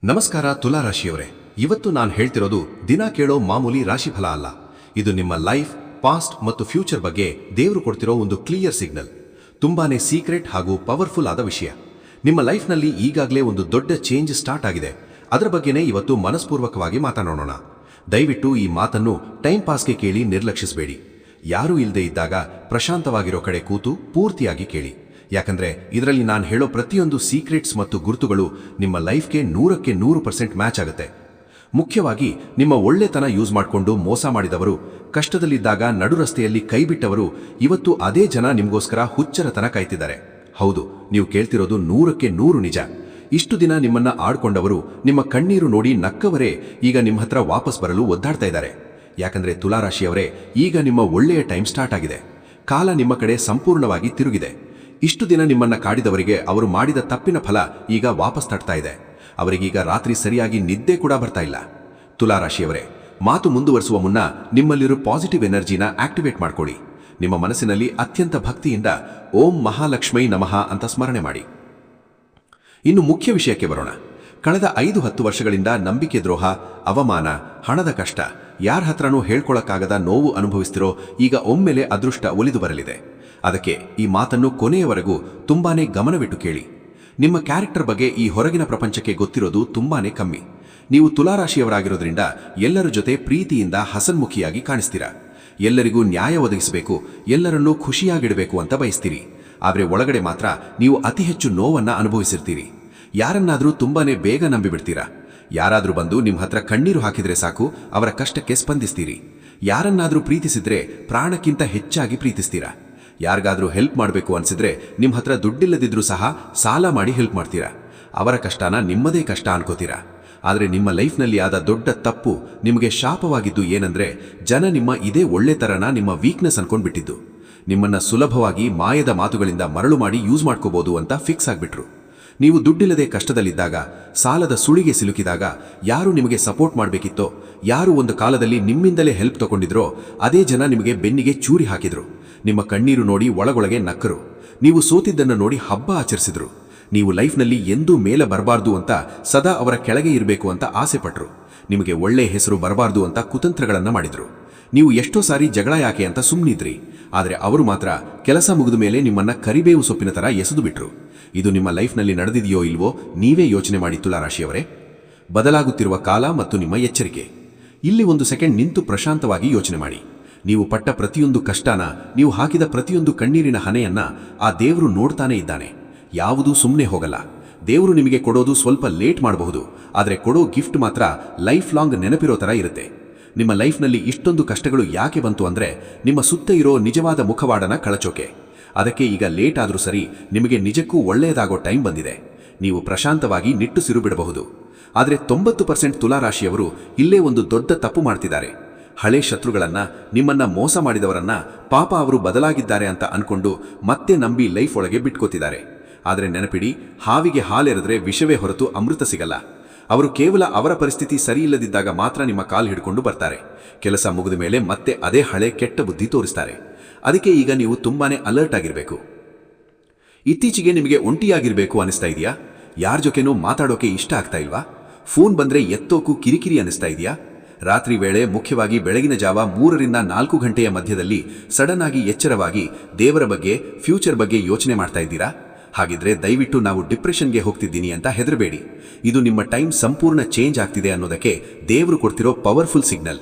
ನಮಸ್ಕಾರ ತುಲಾ ರಾಶಿಯವರೇ. ಇವತ್ತು ನಾನು ಹೇಳ್ತಿರೋದು ದಿನ ಕೇಳೋ ಮಾಮೂಲಿ ರಾಶಿಫಲ ಅಲ್ಲ. ಇದು ನಿಮ್ಮ ಲೈಫ್, ಪಾಸ್ಟ್ ಮತ್ತು ಫ್ಯೂಚರ್ ಬಗ್ಗೆ ದೇವರು ಕೊಡ್ತಿರೋ ಒಂದು ಕ್ಲಿಯರ್ ಸಿಗ್ನಲ್. ತುಂಬಾನೇ ಸೀಕ್ರೆಟ್ ಹಾಗೂ ಪವರ್ಫುಲ್ ಆದ ವಿಷಯ. ನಿಮ್ಮ ಲೈಫ್ನಲ್ಲಿ ಈಗಾಗಲೇ ಒಂದು ದೊಡ್ಡ ಚೇಂಜ್ ಸ್ಟಾರ್ಟ್ ಆಗಿದೆ. ಅದರ ಬಗ್ಗೆನೇ ಇವತ್ತು ಮನಸ್ಪೂರ್ವಕವಾಗಿ ಮಾತನಾಡೋಣ. ದಯವಿಟ್ಟು ಈ ಮಾತನ್ನು ಟೈಮ್ ಪಾಸ್ಗೆ ಕೇಳಿ ನಿರ್ಲಕ್ಷಿಸಬೇಡಿ. ಯಾರೂ ಇಲ್ಲದೆ ಇದ್ದಾಗ ಪ್ರಶಾಂತವಾಗಿರೋ ಕಡೆ ಕೂತು ಪೂರ್ತಿಯಾಗಿ ಕೇಳಿ. ಯಾಕಂದ್ರೆ ಇದರಲ್ಲಿ ನಾನು ಹೇಳೋ ಪ್ರತಿಯೊಂದು ಸೀಕ್ರೆಟ್ಸ್ ಮತ್ತು ಗುರುತುಗಳು ನಿಮ್ಮ ಲೈಫ್ಗೆ 100% ಮ್ಯಾಚ್ ಆಗುತ್ತೆ. ಮುಖ್ಯವಾಗಿ ನಿಮ್ಮ ಒಳ್ಳೆತನ ಯೂಸ್ ಮಾಡಿಕೊಂಡು ಮೋಸ ಮಾಡಿದವರು, ಕಷ್ಟದಲ್ಲಿದ್ದಾಗ ನಡು ರಸ್ತೆಯಲ್ಲಿ ಕೈಬಿಟ್ಟವರು, ಇವತ್ತು ಅದೇ ಜನ ನಿಮಗೋಸ್ಕರ ಹುಚ್ಚರತನ ಕಾಯ್ತಿದ್ದಾರೆ. ಹೌದು, ನೀವು ಕೇಳ್ತಿರೋದು 100% ನಿಜ. ಇಷ್ಟು ದಿನ ನಿಮ್ಮನ್ನ ಆಡ್ಕೊಂಡವರು, ನಿಮ್ಮ ಕಣ್ಣೀರು ನೋಡಿ ನಕ್ಕವರೇ ಈಗ ನಿಮ್ಮ ಹತ್ರ ವಾಪಸ್ ಬರಲು ಒದ್ದಾಡ್ತಾ ಇದ್ದಾರೆ. ಯಾಕಂದ್ರೆ ತುಲಾರಾಶಿಯವರೇ, ಈಗ ನಿಮ್ಮ ಒಳ್ಳೆಯ ಟೈಮ್ ಸ್ಟಾರ್ಟ್ ಆಗಿದೆ. ಕಾಲ ನಿಮ್ಮ ಕಡೆ ಸಂಪೂರ್ಣವಾಗಿ ತಿರುಗಿದೆ. ಇಷ್ಟು ದಿನ ನಿಮ್ಮನ್ನ ಕಾಡಿದವರಿಗೆ ಅವರು ಮಾಡಿದ ತಪ್ಪಿನ ಫಲ ಈಗ ವಾಪಸ್ ತಟ್ತಾ ಇದೆ. ಅವರಿಗೀಗ ರಾತ್ರಿ ಸರಿಯಾಗಿ ನಿದ್ದೆ ಕೂಡ ಬರ್ತಾ ಇಲ್ಲ. ತುಲಾರಾಶಿಯವರೇ, ಮಾತು ಮುಂದುವರಿಸುವ ಮುನ್ನ ನಿಮ್ಮಲ್ಲಿರೋ ಪಾಸಿಟಿವ್ ಎನರ್ಜಿನ ಆಕ್ಟಿವೇಟ್ ಮಾಡ್ಕೊಳ್ಳಿ. ನಿಮ್ಮ ಮನಸ್ಸಿನಲ್ಲಿ ಅತ್ಯಂತ ಭಕ್ತಿಯಿಂದ ಓಂ ಮಹಾಲಕ್ಷ್ಮೀ ನಮಃ ಅಂತ ಸ್ಮರಣೆ ಮಾಡಿ. ಇನ್ನು ಮುಖ್ಯ ವಿಷಯಕ್ಕೆ ಬರೋಣ. ಕಳೆದ 5-10 ವರ್ಷಗಳಿಂದ ನಂಬಿಕೆ ದ್ರೋಹ, ಅವಮಾನ, ಹಣದ ಕಷ್ಟ, ಯಾರ ಹತ್ರನೂ ಹೇಳ್ಕೊಳಕ್ಕಾಗದ ನೋವು ಅನುಭವಿಸ್ತಿರೋ ಈಗ ಒಮ್ಮೆಲೆ ಅದೃಷ್ಟ ಒಲಿದು ಬರಲಿದೆ. ಅದಕ್ಕೆ ಈ ಮಾತನ್ನು ಕೊನೆಯವರೆಗೂ ತುಂಬಾನೇ ಗಮನವಿಟ್ಟು ಕೇಳಿ. ನಿಮ್ಮ ಕ್ಯಾರೆಕ್ಟರ್ ಬಗ್ಗೆ ಈ ಹೊರಗಿನ ಪ್ರಪಂಚಕ್ಕೆ ಗೊತ್ತಿರೋದು ತುಂಬಾನೇ ಕಮ್ಮಿ. ನೀವು ತುಲಾರಾಶಿಯವರಾಗಿರೋದ್ರಿಂದ ಎಲ್ಲರ ಜೊತೆ ಪ್ರೀತಿಯಿಂದ ಹಸನ್ಮುಖಿಯಾಗಿ ಕಾಣಿಸ್ತೀರಾ. ಎಲ್ಲರಿಗೂ ನ್ಯಾಯ ಒದಗಿಸಬೇಕು, ಎಲ್ಲರನ್ನೂ ಖುಷಿಯಾಗಿಡಬೇಕು ಅಂತ ಬಯಸ್ತೀರಿ. ಆದರೆ ಒಳಗಡೆ ಮಾತ್ರ ನೀವು ಅತಿ ಹೆಚ್ಚು ನೋವನ್ನ ಅನುಭವಿಸಿರ್ತೀರಿ. ಯಾರನ್ನಾದ್ರೂ ತುಂಬಾನೇ ಬೇಗ ನಂಬಿಬಿಡ್ತೀರಾ. ಯಾರಾದ್ರೂ ಬಂದು ನಿಮ್ಮ ಹತ್ರ ಕಣ್ಣೀರು ಹಾಕಿದ್ರೆ ಸಾಕು, ಅವರ ಕಷ್ಟಕ್ಕೆ ಸ್ಪಂದಿಸ್ತೀರಿ. ಯಾರನ್ನಾದ್ರೂ ಪ್ರೀತಿಸಿದ್ರೆ ಪ್ರಾಣಕ್ಕಿಂತ ಹೆಚ್ಚಾಗಿ ಪ್ರೀತಿಸ್ತೀರಾ. ಯಾರಿಗಾದ್ರೂ ಹೆಲ್ಪ್ ಮಾಡಬೇಕು ಅನ್ಸಿದ್ರೆ ನಿಮ್ಮ ಹತ್ರ ದುಡ್ಡಿಲ್ಲದಿದ್ರೂ ಸಹ ಸಾಲ ಮಾಡಿ ಹೆಲ್ಪ್ ಮಾಡ್ತೀರಾ. ಅವರ ಕಷ್ಟನ ನಿಮ್ಮದೇ ಕಷ್ಟ ಅನ್ಕೋತೀರಾ. ಆದರೆ ನಿಮ್ಮ ಲೈಫ್ನಲ್ಲಿ ಆದ ದೊಡ್ಡ ತಪ್ಪು, ನಿಮಗೆ ಶಾಪವಾಗಿದ್ದು ಏನಂದ್ರೆ, ಜನ ನಿಮ್ಮ ಇದೇ ಒಳ್ಳೆತನನ ನಿಮ್ಮ ವೀಕ್ನೆಸ್ ಅನ್ಕೊಂಡ್ಬಿಟ್ಟಿದ್ದು. ನಿಮ್ಮನ್ನ ಸುಲಭವಾಗಿ ಮಾಯದ ಮಾತುಗಳಿಂದ ಮರಳು ಮಾಡಿ ಯೂಸ್ ಮಾಡ್ಕೋಬಹುದು ಅಂತ ಫಿಕ್ಸ್ ಆಗ್ಬಿಟ್ರು. ನೀವು ದುಡ್ಡಿಲ್ಲದೆ ಕಷ್ಟದಲ್ಲಿದ್ದಾಗ, ಸಾಲದ ಸುಳಿಗೆ ಸಿಲುಕಿದಾಗ ಯಾರು ನಿಮಗೆ ಸಪೋರ್ಟ್ ಮಾಡಬೇಕಿತ್ತೋ, ಯಾರು ಒಂದು ಕಾಲದಲ್ಲಿ ನಿಮ್ಮಿಂದಲೇ ಹೆಲ್ಪ್ ತಗೊಂಡಿದ್ರೋ ಅದೇ ಜನ ನಿಮಗೆ ಬೆನ್ನಿಗೆ ಚೂರಿ ಹಾಕಿದ್ರು. ನಿಮ್ಮ ಕಣ್ಣೀರು ನೋಡಿ ಒಳಗೊಳಗೆ ನಕ್ಕರು. ನೀವು ಸೋತಿದ್ದನ್ನು ನೋಡಿ ಹಬ್ಬ ಆಚರಿಸಿದ್ರು. ನೀವು ಲೈಫ್ನಲ್ಲಿ ಎಂದೂ ಮೇಲೆ ಬರಬಾರ್ದು ಅಂತ ಸದಾ ಅವರ ಕೆಳಗೆ ಇರಬೇಕು ಅಂತ ಆಸೆ ಪಟ್ರು. ನಿಮಗೆ ಒಳ್ಳೆ ಹೆಸರು ಬರಬಾರ್ದು ಅಂತ ಕುತಂತ್ರಗಳನ್ನ ಮಾಡಿದ್ರು. ನೀವು ಎಷ್ಟೋ ಸಾರಿ ಜಗಳ ಯಾಕೆ ಅಂತ ಸುಮ್ಮನಿದ್ರಿ. ಆದರೆ ಅವರು ಮಾತ್ರ ಕೆಲಸ ಮುಗಿದ ಮೇಲೆ ನಿಮ್ಮನ್ನ ಕರಿಬೇವು ಸೊಪ್ಪಿನ ತರ ಎಸೆದು ಬಿಟ್ರು. ಇದು ನಿಮ್ಮ ಲೈಫ್ನಲ್ಲಿ ನಡೆದಿದೆಯೋ ಇಲ್ವೋ ನೀವೇ ಯೋಚನೆ ಮಾಡಿ ತುಲಾರಾಶಿಯವರೇ. ಬದಲಾಗುತ್ತಿರುವ ಕಾಲ ಮತ್ತು ನಿಮ್ಮ ಎಚ್ಚರಿಕೆ. ಇಲ್ಲಿ ಒಂದು ಸೆಕೆಂಡ್ ನಿಂತು ಪ್ರಶಾಂತವಾಗಿ ಯೋಚನೆ ಮಾಡಿ. ನೀವು ಪಟ್ಟ ಪ್ರತಿಯೊಂದು ಕಷ್ಟನ, ನೀವು ಹಾಕಿದ ಪ್ರತಿಯೊಂದು ಕಣ್ಣೀರಿನ ಹನೆಯನ್ನ ಆ ದೇವರು ನೋಡ್ತಾನೆ ಇದ್ದಾನೆ. ಯಾವುದೂ ಸುಮ್ಮನೆ ಹೋಗಲ್ಲ. ದೇವರು ನಿಮಗೆ ಕೊಡೋದು ಸ್ವಲ್ಪ ಲೇಟ್ ಮಾಡಬಹುದು, ಆದರೆ ಕೊಡೋ ಗಿಫ್ಟ್ ಮಾತ್ರ ಲೈಫ್ ಲಾಂಗ್ ನೆನಪಿರೋ ಥರ ಇರುತ್ತೆ. ನಿಮ್ಮ ಲೈಫ್ನಲ್ಲಿ ಇಷ್ಟೊಂದು ಕಷ್ಟಗಳು ಯಾಕೆ ಬಂತು ಅಂದ್ರೆ, ನಿಮ್ಮ ಸುತ್ತ ಇರೋ ನಿಜವಾದ ಮುಖವಾಡನ ಕಳಚೋಕೆ. ಅದಕ್ಕೆ ಈಗ ಲೇಟ್ ಆದರೂ ಸರಿ, ನಿಮಗೆ ನಿಜಕ್ಕೂ ಒಳ್ಳೆಯದಾಗೋ ಟೈಮ್ ಬಂದಿದೆ. ನೀವು ಪ್ರಶಾಂತವಾಗಿ ನಿಟ್ಟುಸಿರು ಬಿಡಬಹುದು. ಆದರೆ 90% ತುಲಾರಾಶಿಯವರು ಇಲ್ಲೇ ಒಂದು ದೊಡ್ಡ ತಪ್ಪು ಮಾಡ್ತಿದ್ದಾರೆ. ಹಳೆ ಶತ್ರುಗಳನ್ನ, ನಿಮ್ಮನ್ನ ಮೋಸ ಮಾಡಿದವರನ್ನ ಪಾಪ ಅವರು ಬದಲಾಗಿದ್ದಾರೆ ಅಂತ ಅನ್ಕೊಂಡು ಮತ್ತೆ ನಂಬಿ ಲೈಫ್ ಒಳಗೆ ಬಿಟ್ಕೋತಿದ್ದಾರೆ. ಆದರೆ ನೆನಪಿಡಿ, ಹಾವಿಗೆ ಹಾಲೆರೆದ್ರೆ ವಿಷವೇ ಹೊರತು ಅಮೃತ ಸಿಗಲ್ಲ. ಅವರು ಕೇವಲ ಅವರ ಪರಿಸ್ಥಿತಿ ಸರಿಯಿಲ್ಲದಿದ್ದಾಗ ಮಾತ್ರ ನಿಮ್ಮ ಕಾಲು ಹಿಡ್ಕೊಂಡು ಬರ್ತಾರೆ. ಕೆಲಸ ಮುಗಿದ ಮೇಲೆ ಮತ್ತೆ ಅದೇ ಹಳೆ ಕೆಟ್ಟ ಬುದ್ಧಿ ತೋರಿಸ್ತಾರೆ. ಅದಕ್ಕೆ ಈಗ ನೀವು ತುಂಬಾನೇ ಅಲರ್ಟ್ ಆಗಿರಬೇಕು. ಇತ್ತೀಚೆಗೆ ನಿಮಗೆ ಒಂಟಿಯಾಗಿರ್ಬೇಕು ಅನಿಸ್ತಾ ಇದೆಯಾ? ಯಾರ ಜೊತೆನೂ ಮಾತಾಡೋಕೆ ಇಷ್ಟ ಆಗ್ತಾ ಇಲ್ವಾ? ಫೋನ್ ಬಂದ್ರೆ ಎತ್ತೋಕು ಕಿರಿಕಿರಿ ಅನಿಸ್ತಾ ಇದೆಯಾ? ರಾತ್ರಿ ವೇಳೆ, ಮುಖ್ಯವಾಗಿ ಬೆಳಗಿನ ಜಾವ 3ರಿಂದ 4 ಗಂಟೆಯ ಮಧ್ಯದಲ್ಲಿ ಸಡನ್ ಆಗಿ ಎಚ್ಚರವಾಗಿ ದೇವರ ಬಗ್ಗೆ, ಫ್ಯೂಚರ್ ಬಗ್ಗೆ ಯೋಚನೆ ಮಾಡ್ತಾ ಇದ್ದೀರಾ? ಹಾಗಿದ್ರೆ ದಯವಿಟ್ಟು ನಾವು ಡಿಪ್ರೆಷನ್ಗೆ ಹೋಗ್ತಿದ್ದೀನಿ ಅಂತ ಹೆದರಬೇಡಿ. ಇದು ನಿಮ್ಮ ಟೈಮ್ ಸಂಪೂರ್ಣ ಚೇಂಜ್ ಆಗ್ತಿದೆ ಅನ್ನೋದಕ್ಕೆ ದೇವರು ಕೊಡ್ತಿರೋ ಪವರ್ಫುಲ್ ಸಿಗ್ನಲ್.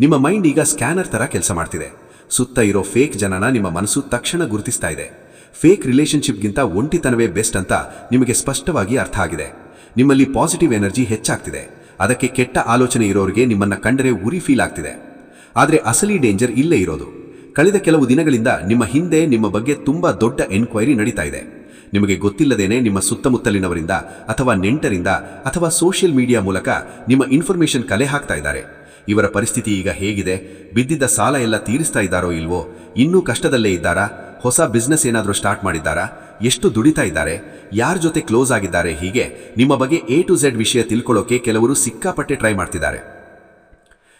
ನಿಮ್ಮ ಮೈಂಡ್ ಈಗ ಸ್ಕ್ಯಾನರ್ ತರ ಕೆಲಸ ಮಾಡ್ತಿದೆ. ಸುತ್ತ ಇರೋ ಫೇಕ್ ಜನನ ನಿಮ್ಮ ಮನಸ್ಸು ತಕ್ಷಣ ಗುರುತಿಸ್ತಾ ಇದೆ. ಫೇಕ್ ರಿಲೇಶನ್ಶಿಪ್ಗಿಂತ ಒಂಟಿತನವೇ ಬೆಸ್ಟ್ ಅಂತ ನಿಮಗೆ ಸ್ಪಷ್ಟವಾಗಿ ಅರ್ಥ ಆಗಿದೆ. ನಿಮ್ಮಲ್ಲಿ ಪಾಸಿಟಿವ್ ಎನರ್ಜಿ ಹೆಚ್ಚಾಗ್ತಿದೆ. ಅದಕ್ಕೆ ಕೆಟ್ಟ ಆಲೋಚನೆ ಇರೋರಿಗೆ ನಿಮ್ಮನ್ನ ಕಂಡರೆ ಉರಿ ಫೀಲ್ ಆಗ್ತಿದೆ. ಆದರೆ ಅಸಲಿ ಡೇಂಜರ್ ಇಲ್ಲೇ ಇರೋದು. ಕಳೆದ ಕೆಲವು ದಿನಗಳಿಂದ ನಿಮ್ಮ ಹಿಂದೆ ನಿಮ್ಮ ಬಗ್ಗೆ ತುಂಬಾ ದೊಡ್ಡ ಎನ್ಕ್ವೈರಿ ನಡೀತಾ ಇದೆ. ನಿಮಗೆ ಗೊತ್ತಿಲ್ಲದೇನೆ ನಿಮ್ಮ ಸುತ್ತಮುತ್ತಲಿನವರಿಂದ ಅಥವಾ ನೆಂಟರಿಂದ ಅಥವಾ ಸೋಷಿಯಲ್ ಮೀಡಿಯಾ ಮೂಲಕ ನಿಮ್ಮ ಇನ್ಫಾರ್ಮೇಶನ್ ಕಲೆ ಹಾಕ್ತಾ ಇದ್ದಾರೆ. ಇವರ ಪರಿಸ್ಥಿತಿ ಈಗ ಹೇಗಿದೆ? ಬಿದ್ದಿದ್ದ ಸಾಲ ಎಲ್ಲ ತೀರಿಸ್ತಾ ಇದ್ದಾರೋ ಇಲ್ವೋ? ಇನ್ನೂ ಕಷ್ಟದಲ್ಲೇ ಇದ್ದಾರಾ? ಹೊಸ ಬಿಸ್ನೆಸ್ ಏನಾದರೂ ಸ್ಟಾರ್ಟ್ ಮಾಡಿದ್ದಾರಾ? ಎಷ್ಟು ದುಡಿತಾ ಇದ್ದಾರೆ? ಯಾರ ಜೊತೆ ಕ್ಲೋಸ್ ಆಗಿದ್ದಾರೆ? ಹೀಗೆ ನಿಮ್ಮ ಬಗ್ಗೆ A to Z ವಿಷಯ ತಿಳ್ಕೊಳ್ಳೋಕೆ ಕೆಲವರು ಸಿಕ್ಕಾಪಟ್ಟೆ ಟ್ರೈ ಮಾಡ್ತಿದ್ದಾರೆ.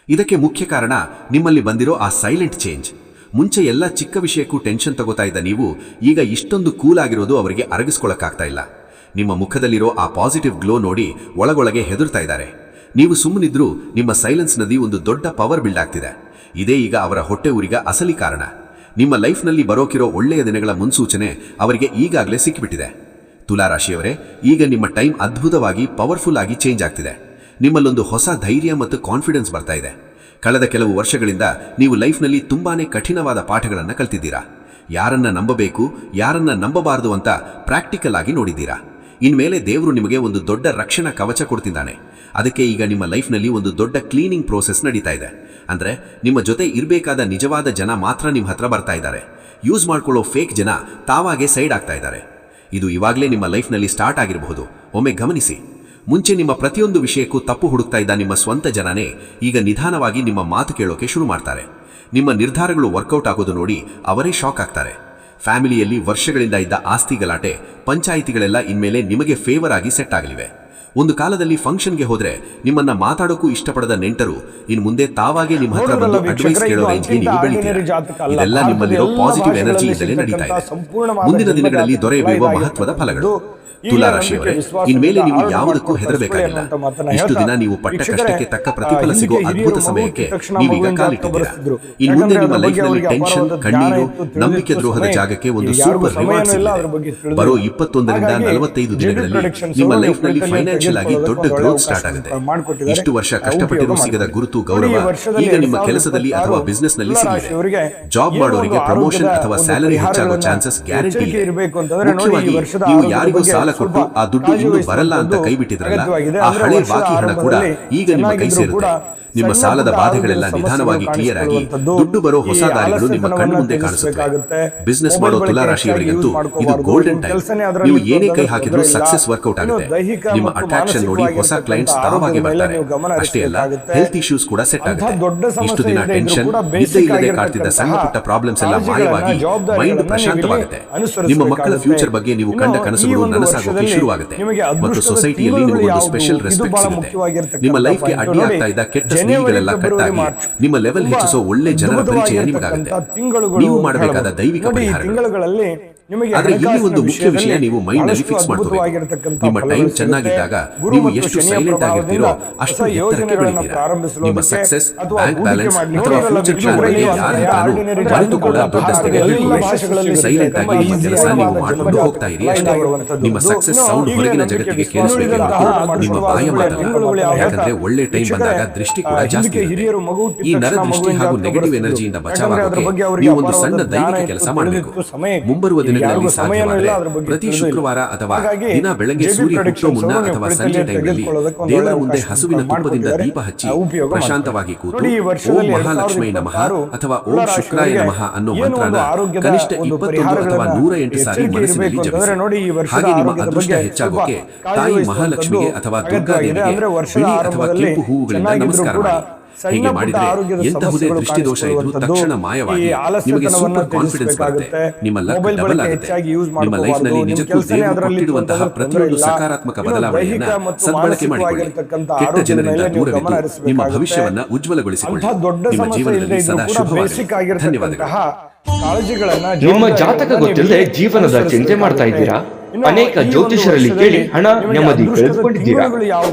ಇದಕ್ಕೆ ಮುಖ್ಯ ಕಾರಣ ನಿಮ್ಮಲ್ಲಿ ಬಂದಿರೋ ಆ ಸೈಲೆಂಟ್ ಚೇಂಜ್. ಮುಂಚೆ ಎಲ್ಲ ಚಿಕ್ಕ ವಿಷಯಕ್ಕೂ ಟೆನ್ಷನ್ ತಗೋತಾ ಇದ್ದ ನೀವು ಈಗ ಇಷ್ಟೊಂದು ಕೂಲ್ ಆಗಿರೋದು ಅವರಿಗೆ ಅರಗಿಸ್ಕೊಳ್ಳೋಕ್ಕಾಗ್ತಾ ಇಲ್ಲ. ನಿಮ್ಮ ಮುಖದಲ್ಲಿರೋ ಆ ಪಾಸಿಟಿವ್ ಗ್ಲೋ ನೋಡಿ ಒಳಗೊಳಗೆ ಹೆದರ್ತಾ ಇದ್ದಾರೆ. ನೀವು ಸುಮ್ಮನಿದ್ರೂ ನಿಮ್ಮ ಸೈಲೆನ್ಸ್ ನದಿ ಒಂದು ದೊಡ್ಡ ಪವರ್ ಬಿಲ್ಡ್ ಆಗ್ತಿದೆ. ಇದೇ ಈಗ ಅವರ ಹೊಟ್ಟೆ ಊರಿಗ ಅಸಲಿ ಕಾರಣ. ನಿಮ್ಮ ಲೈಫ್ನಲ್ಲಿ ಬರೋಕಿರೋ ಒಳ್ಳೆಯ ದಿನಗಳ ಮುನ್ಸೂಚನೆ ಅವರಿಗೆ ಈಗಾಗಲೇ ಸಿಕ್ಕಿಬಿಟ್ಟಿದೆ. ತುಲಾರಾಶಿಯವರೇ, ಈಗ ನಿಮ್ಮ ಟೈಮ್ ಅದ್ಭುತವಾಗಿ ಪವರ್ಫುಲ್ ಆಗಿ ಚೇಂಜ್ ಆಗ್ತಿದೆ. ನಿಮ್ಮಲ್ಲೊಂದು ಹೊಸ ಧೈರ್ಯ ಮತ್ತು ಕಾನ್ಫಿಡೆನ್ಸ್ ಬರ್ತಾ ಇದೆ. ಕಳೆದ ಕೆಲವು ವರ್ಷಗಳಿಂದ ನೀವು ಲೈಫ್ನಲ್ಲಿ ತುಂಬಾನೇ ಕಠಿಣವಾದ ಪಾಠಗಳನ್ನು ಕಲ್ತಿದ್ದೀರಾ. ಯಾರನ್ನ ನಂಬಬೇಕು, ಯಾರನ್ನ ನಂಬಬಾರದು ಅಂತ ಪ್ರಾಕ್ಟಿಕಲ್ ಆಗಿ ನೋಡಿದ್ದೀರಾ. ಇನ್ಮೇಲೆ ದೇವರು ನಿಮಗೆ ಒಂದು ದೊಡ್ಡ ರಕ್ಷಣಾ ಕವಚ ಕೊಡ್ತಿದ್ದಾನೆ. ಅದಕ್ಕೆ ಈಗ ನಿಮ್ಮ ಲೈಫ್ನಲ್ಲಿ ಒಂದು ದೊಡ್ಡ ಕ್ಲೀನಿಂಗ್ ಪ್ರೋಸೆಸ್ ನಡೀತಾ ಇದೆ. ಅಂದರೆ ನಿಮ್ಮ ಜೊತೆ ಇರಬೇಕಾದ ನಿಜವಾದ ಜನ ಮಾತ್ರ ನಿಮ್ಮ ಹತ್ರ ಬರ್ತಾ ಇದ್ದಾರೆ. ಯೂಸ್ ಮಾಡ್ಕೊಳ್ಳೋ ಫೇಕ್ ಜನ ತಾವಾಗೆ ಸೈಡ್ ಆಗ್ತಾ ಇದ್ದಾರೆ. ಇದು ಇವಾಗಲೇ ನಿಮ್ಮ ಲೈಫ್ನಲ್ಲಿ ಸ್ಟಾರ್ಟ್ ಆಗಿರಬಹುದು. ಒಮ್ಮೆ ಗಮನಿಸಿ. ಮುಂಚೆ ನಿಮ್ಮ ಪ್ರತಿಯೊಂದು ವಿಷಯಕ್ಕೂ ತಪ್ಪು ಹುಡುಕ್ತಾ ಇದ್ದ ನಿಮ್ಮ ಸ್ವಂತ ಜನನೇ ಈಗ ನಿಧಾನವಾಗಿ ನಿಮ್ಮ ಮಾತು ಕೇಳೋಕೆ ಶುರು ಮಾಡ್ತಾರೆ. ನಿಮ್ಮ ನಿರ್ಧಾರಗಳು ವರ್ಕೌಟ್ ಆಗೋದು ನೋಡಿ ಅವರೇ ಶಾಕ್ ಆಗ್ತಾರೆ. ಫ್ಯಾಮಿಲಿಯಲ್ಲಿ ವರ್ಷಗಳಿಂದ ಇದ್ದ ಆಸ್ತಿ ಗಲಾಟೆ, ಪಂಚಾಯಿತಿಗಳೆಲ್ಲ ಇನ್ಮೇಲೆ ನಿಮಗೆ ಫೇವರ್ ಆಗಿ ಸೆಟ್ ಆಗಲಿವೆ. ಒಂದು ಕಾಲದಲ್ಲಿ ಫಂಕ್ಷನ್ಗೆ ಹೋದ್ರೆ ನಿಮ್ಮನ್ನ ಮಾತಾಡೋಕ್ಕೂ ಇಷ್ಟಪಡದ ನೆಂಟರು ಇನ್ನು ಮುಂದೆ ತಾವಾಗೆ ನಿಮ್ಮ ಹತ್ರ ಬಂದು ಅಡ್ವೈಸ್ ಕೇಳೋ ರೇಂಜ್ಗೆ ನೀವು ಬೆಳಿತೀರಾ. ಇದೆಲ್ಲ ನಿಮ್ಮಲ್ಲಿರೋ ಪಾಸಿಟಿವ್ ಎನರ್ಜಿ ಇಂದಲೇ ನಡೀತಾ ಇದೆ. ಮುಂದಿನ ದಿನಗಳಲ್ಲಿ ದೊರೆಯಲಿರುವ ಮಹತ್ವದ ಫಲಗಳು. ತುಲಾರಾಶಿಯವರೇ, ಇನ್ಮೇಲೆ ನೀವು ಯಾವುದಕ್ಕೂ ಹೆದರಬೇಕಾಗಿಲ್ಲ. ಇಷ್ಟು ದಿನ ನೀವು ಪಟ್ಟ ಕಷ್ಟಕ್ಕೆ ತಕ್ಕ ಪ್ರತಿಫಲ ಸಿಗೋ ಅದ್ಭುತ ಸಮಯಕ್ಕೆ ನೀವೀಗ ಕಾಲಿಟ್ಟಿದ್ದೀರಾ. ಇನ್ನು ಮುಂದೆ ನಿಮ್ಮ ಲೈಫ್ನಲ್ಲಿ ಟೆನ್ಷನ್, ಕಣ್ಣೀರು, ನಂಬಿಕೆ ದ್ರೋಹದ ಜಾಗಕ್ಕೆ ಒಂದು ಸೂಪರ್ ರಿವಾರ್ಡ್ ಸಿಗಲಿದೆ. ಬರೋ 21ರಿಂದ 45 ದಿನಗಳಲ್ಲಿ ನಿಮ್ಮ ಲೈಫ್ನಲ್ಲಿ ಫೈನಾನ್ಷಿಯಲ್ ಆಗಿ ದೊಡ್ಡ ಗ್ರೋತ್ ಸ್ಟಾರ್ಟ್ ಆಗುತ್ತೆ. ಇಷ್ಟು ವರ್ಷ ಕಷ್ಟಪಟ್ಟಿರೂ ಸಿಗದ ಗುರುತು, ಗೌರವ ಈಗ ನಿಮ್ಮ ಕೆಲಸದಲ್ಲಿ ಅಥವಾ ಬಿಸ್ನೆಸ್ ನಲ್ಲಿ ಸಿಗಲಿದೆ. ಜಾಬ್ ಮಾಡೋರಿಗೆ ಪ್ರಮೋಷನ್ ಅಥವಾ ಸ್ಯಾಲರಿ ಹೆಚ್ಚಾಗೋ ಚಾನ್ಸಸ್ ಗ್ಯಾರಂಟಿ ಇದೆ. ಮುಖ್ಯವಾಗಿ ನೀವು ಯಾರಿಗೂ ಸಾಲ ಕೊಟ್ಟು ಆ ದುಡ್ಡು ಇನ್ನೂ ಬರಲ್ಲ ಅಂತ ಕೈ ಬಿಟ್ಟಿದ್ರಲ್ಲ, ಆ ಹಳೆ ಬಾಕಿ ಹಣ ಕೂಡ ಈಗ ನಿಮ್ಮ ಕೈ ಸೇರುತ್ತೆ. ನಿಮ್ಮ ಸಾಲದ ಬಾಧೆಗಳೆಲ್ಲ ನಿಧಾನವಾಗಿ ಕ್ಲಿಯರ್ ಆಗಿ ದುಡ್ಡು ಬರೋ ಹೊಸ ದಾರಿಗಳು ನಿಮ್ಮ ಕಣ್ಣು ಮುಂದೆ ಕಾಣಿಸುತ್ತೆ. ಬಿಸ್ನೆಸ್ ಮಾಡೋ ತುಲಾರಾಶಿಯವರಿಗಂತೂ ಇದು ಗೋಲ್ಡನ್ ಟೈಮ್. ನೀವು ಏನೇ ಕೈ ಹಾಕಿದ್ರೂ ಸಕ್ಸಸ್ ವರ್ಕೌಟ್ ಆಗುತ್ತೆ. ನಿಮ್ಮ ಅಟ್ರಾಕ್ಷನ್ ನೋಡಿ ಹೊಸ ಕ್ಲೈಂಟ್ಸ್ ತಾವಾಗೆ ಬರ್ತಾರೆ. ಅಷ್ಟೇ ಅಲ್ಲ, ಹೆಲ್ತ್ ಇಶ್ಯೂಸ್ ಕೂಡ ಸೆಟ್ ಆಗುತ್ತೆ. ಇಷ್ಟು ದಿನ ಟೆನ್ಷನ್, ನಿದ್ದೆ ಇಲ್ಲದೆ ಕಾಡ್ತಿದ್ದ ಸಣ್ಣ ಪುಟ್ಟ ಪ್ರಾಬ್ಲಮ್ಸ್ ಎಲ್ಲ ಮಾಯವಾಗಿ ಮೈಂಡ್ ಪ್ರಶಾಂತವಾಗುತ್ತೆ. ನಿಮ್ಮ ಮಕ್ಕಳ ಫ್ಯೂಚರ್ ಬಗ್ಗೆ ನೀವು ಕಂಡ ಕನಸುಗಳು ನನಸಾಗೋಕೆ ಶುರುವಾಗುತ್ತೆ ಮತ್ತು ಸೊಸೈಟಿಯಲ್ಲಿ ನಿಮಗೊಂದು ಸ್ಪೆಷಲ್ ರೆಸ್ಪೆಕ್ಟ್ ಸಿಗುತ್ತೆ. ನಿಮ್ಮ ಲೈಫ್ಗೆ ಅಡ್ಡಿ ಆಗ್ತಾ ಇದ್ದ ಕೆಟ್ಟ ಸ್ನೇಹಿಗಳೆಲ್ಲ ಕಟ್ಟಾಗಿ ನಿಮ್ಮ ಲೆವೆಲ್ ಹೆಚ್ಚಿಸೋ ಒಳ್ಳೆ ಜನರ ಪರಿಚಯ ನಿಮಗಾಗುತ್ತೆ. ನೀವು ಮಾಡಬೇಕಾದ ದೈವಿಕ ಪರಿಹಾರಗಳು. ಆದ್ರೆ ಇಲ್ಲಿ ಒಂದು ಮುಖ್ಯ ವಿಷಯ ನೀವು ಮೈಂಡ್ ನಲ್ಲಿ ಫಿಕ್ಸ್ ಮಾಡ್ಕೋಬೇಕು. ನಿಮ್ಮ ಟೈಮ್ ಚೆನ್ನಾಗಿದ್ದಾಗ ನೀವು ಎಷ್ಟು ಸೈಲೆಂಟ್ ಆಗಿರ್ತೀರೋ ಅಷ್ಟು ಎತ್ತರಕ್ಕೆ ಬೆಳಿತೀರಾ. ನಿಮ್ಮ ಸಕ್ಸಸ್, ಬ್ಯಾಂಕ್ ಬ್ಯಾಲೆನ್ಸ್ ಅಥವಾ ಫ್ಯೂಚರ್ ಪ್ಲಾನ್ ಬಗ್ಗೆ ಯಾರು ಮರೆತು ಕೂಡ ದೊಡ್ಡ ಸ್ಥಿತಿಯಲ್ಲಿ ಸೈಲೆಂಟ್ ಆಗಿ ನಿಮ್ಮ ಕೆಲಸ ನೀವು ಮಾಡಿಕೊಂಡು ಹೋಗ್ತಾ ಇರಿ ಅಷ್ಟೇ. ನಿಮ್ಮ ಸಕ್ಸಸ್ ಸೌಂಡ್ ಹೊರಗಿನ ಜಗತ್ತಿಗೆ ಕೇಳಿಸಬೇಕೆ ಹೊರತು ನಿಮ್ಮ ಬಾಯ ಮಾತಲ್ಲ. ಯಾಕಂದ್ರೆ ಒಳ್ಳೆ ಟೈಮ್ ಬಂದಾಗ ದೃಷ್ಟಿ ಕೂಡ ಜಾಸ್ತಿ ಇರುತ್ತೆ. ಈ ನರ ದೃಷ್ಟಿ ಹಾಗೂ ನೆಗೆಟಿವ್ ಎನರ್ಜಿಯಿಂದ ಬಚಾವಾಗೋಕೆ ನೀವು ಒಂದು ಸಣ್ಣ ದೈವಿಕ ಕೆಲಸ ಮಾಡಬೇಕು. ಮುಂಬರುವ ದಿನಗಳಲ್ಲಿ ಸಾಧ್ಯವಾದರೆ ಪ್ರತಿ ಶುಕ್ರವಾರ ಅಥವಾ ದಿನ ಬೆಳಗ್ಗೆ ಸೂರ್ಯ ಹುಟ್ಟೋ ಮುನ್ನ ಅಥವಾ ಸಂಜೆ ಟೈಮ್ನಲ್ಲಿ ದೇವರ ಮುಂದೆ ಹಸುವಿನ ತುಪ್ಪದಿಂದ ದೀಪ ಹಚ್ಚಿ ಪ್ರಶಾಂತವಾಗಿ ಕೂತು ಓಂ ಮಹಾಲಕ್ಷ್ಮೀ ನಮಃ ಅಥವಾ ಓಂ ಶುಕ್ರಾಯ ನಮಃ ಅನ್ನೋ ಮಂತ್ರನ ಕನಿಷ್ಠ 21 ಅಥವಾ 108 ಸಾರಿ ಮನಸ್ಸಿನಲ್ಲಿ ಜಪಿಸಿ. ಹಾಗೆ ನಿಮ್ಮ ಅದೃಷ್ಟ ಹೆಚ್ಚಾಗೋಕೆ ತಾಯಿ ಮಹಾಲಕ್ಷ್ಮಿಗೆ ಅಥವಾ ದುರ್ಗಾದೇವಿಗೆ ಬಿಳಿ ಅಥವಾ ಕೆಂಪು ಹೂವುಗಳಿಂದ ನಮಸ್ಕಾರ ಮಾಡಿ. ಹೀಗೆ ಮಾಡಿದ್ರೆ ಎಂತಹುದೇ ದೃಷ್ಟಿದೋಷ ಇದ್ರೂ ತಕ್ಷಣ ಮಾಯವಾಗಿ ನಿಮಗೆ ಸೂಪರ್ ಕಾನ್ಫಿಡೆನ್ಸ್ ಬರುತ್ತೆ. ನಿಮ್ಮ ಲಕ್ ಡಬಲ್ ಆಗುತ್ತೆ. ನಿಮ್ಮ ಲೈಫ್ ನಲ್ಲಿ ನಿಜಕ್ಕೂ ದೇವರು ಕೊಟ್ಟಿರುವಂತಹ ಪ್ರತಿಯೊಂದು ಸಕಾರಾತ್ಮಕ ಬದಲಾವಣೆಯನ್ನ ಸದ್ಬಳಕೆ ಮಾಡಿಕೊಳ್ಳಿ. ಕೆಟ್ಟ ಜನರಿಂದ ದೂರವಿದ್ದು ನಿಮ್ಮ ಭವಿಷ್ಯವನ್ನ ಉಜ್ವಲಗೊಳಿಸಿಕೊಳ್ಳಿ. ನಿಮ್ಮ ಜೀವನದಲ್ಲಿ ಸದಾ ಶುಭವಾಗಲಿ. ಧನ್ಯವಾದಗಳು. ನಿಮ್ಮ ಜಾತಕ ಗೊತ್ತಿಲ್ಲದೆ ಜೀವನದ ಚಿಂತೆ ಮಾಡ್ತಾ ಇದ್ದೀರಾ? ಅನೇಕ ಜ್ಯೋತಿಷರಲ್ಲಿ ಕೇಳಿ ಹಣ ನೆಮ್ಮದಿ ಕಳೆದುಕೊಂಡಿದ್ದೀರಾ?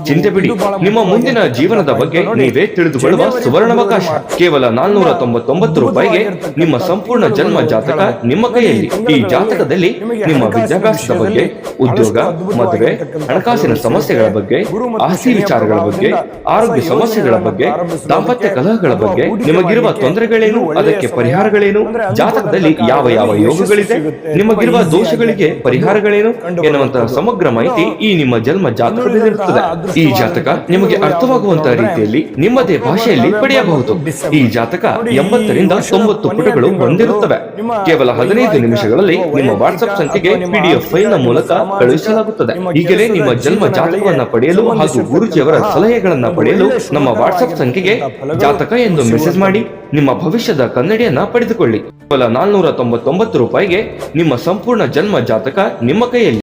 ಚಿಂತೆ ಬಿಡಿ, ನಿಮ್ಮ ಮುಂದಿನ ಜೀವನದ ಬಗ್ಗೆ ನೀವೇ ತಿಳಿದುಕೊಳ್ಳುವ ಸುವರ್ಣಾವಕಾಶ. ಕೇವಲ 499 ರೂಪಾಯಿಗೆ ನಿಮ್ಮ ಸಂಪೂರ್ಣ ಜನ್ಮ ಜಾತಕ ನಿಮ್ಮ ಕೈಯಲ್ಲಿ. ಈ ಜಾತಕದಲ್ಲಿ ನಿಮ್ಮ ವಿದ್ಯಾಭ್ಯಾಸದ ಬಗ್ಗೆ, ಉದ್ಯೋಗ, ಮದುವೆ, ಹಣಕಾಸಿನ ಸಮಸ್ಯೆಗಳ ಬಗ್ಗೆ, ಆಸ್ತಿ ವಿಚಾರಗಳ ಬಗ್ಗೆ, ಆರೋಗ್ಯ ಸಮಸ್ಯೆಗಳ ಬಗ್ಗೆ, ದಾಂಪತ್ಯ ಕಲಹಗಳ ಬಗ್ಗೆ, ನಿಮಗಿರುವ ತೊಂದರೆಗಳೇನು, ಅದಕ್ಕೆ ಪರಿಹಾರಗಳೇನು, ಜಾತಕದಲ್ಲಿ ಯಾವ ಯಾವ ಯೋಗಗಳಿದೆ, ನಿಮಗಿರುವ ದೋಷಗಳಿಗೆ ಪರಿಹಾರಗಳೇನು ಎನ್ನುವಂತಹ ಸಮಗ್ರ ಮಾಹಿತಿ ಈ ನಿಮ್ಮ ಜನ್ಮ ಜಾತಕದಲ್ಲಿರುತ್ತದೆ. ಈ ಜಾತಕ ನಿಮಗೆ ಅರ್ಥವಾಗುವಂತಹ ರೀತಿಯಲ್ಲಿ ನಿಮ್ಮದೇ ಭಾಷೆಯಲ್ಲಿ ಪಡೆಯಬಹುದು. ಈ ಜಾತಕ 80ರಿಂದ 90 ಪುಟಗಳು ಹೊಂದಿರುತ್ತವೆ. ಕೇವಲ 15 ನಿಮಿಷಗಳಲ್ಲಿ ನಿಮ್ಮ ವಾಟ್ಸ್ಆಪ್ ಸಂಖ್ಯೆಗೆ PDF ಫೈಲ್ ನ ಮೂಲಕ ಕಳುಹಿಸಲಾಗುತ್ತದೆ. ಈಗಲೇ ನಿಮ್ಮ ಜನ್ಮ ಜಾತಕವನ್ನ ಪಡೆಯಲು ಹಾಗೂ ಗುರುಜಿಯವರ ಸಲಹೆಗಳನ್ನ ಪಡೆಯಲು ನಮ್ಮ ವಾಟ್ಸ್ಆಪ್ ಸಂಖ್ಯೆಗೆ ಜಾತಕ ಎಂದು ಮೆಸೇಜ್ ಮಾಡಿ ನಿಮ್ಮ ಭವಿಷ್ಯದ ಕನ್ನಡಿಯನ್ನ ಪಡೆದುಕೊಳ್ಳಿ. ಕೇವಲ 499 ರೂಪಾಯಿಗೆ ನಿಮ್ಮ ಸಂಪೂರ್ಣ ಜನ್ಮ ಜಾತಕ ನಿಮ್ಮ ಕೈ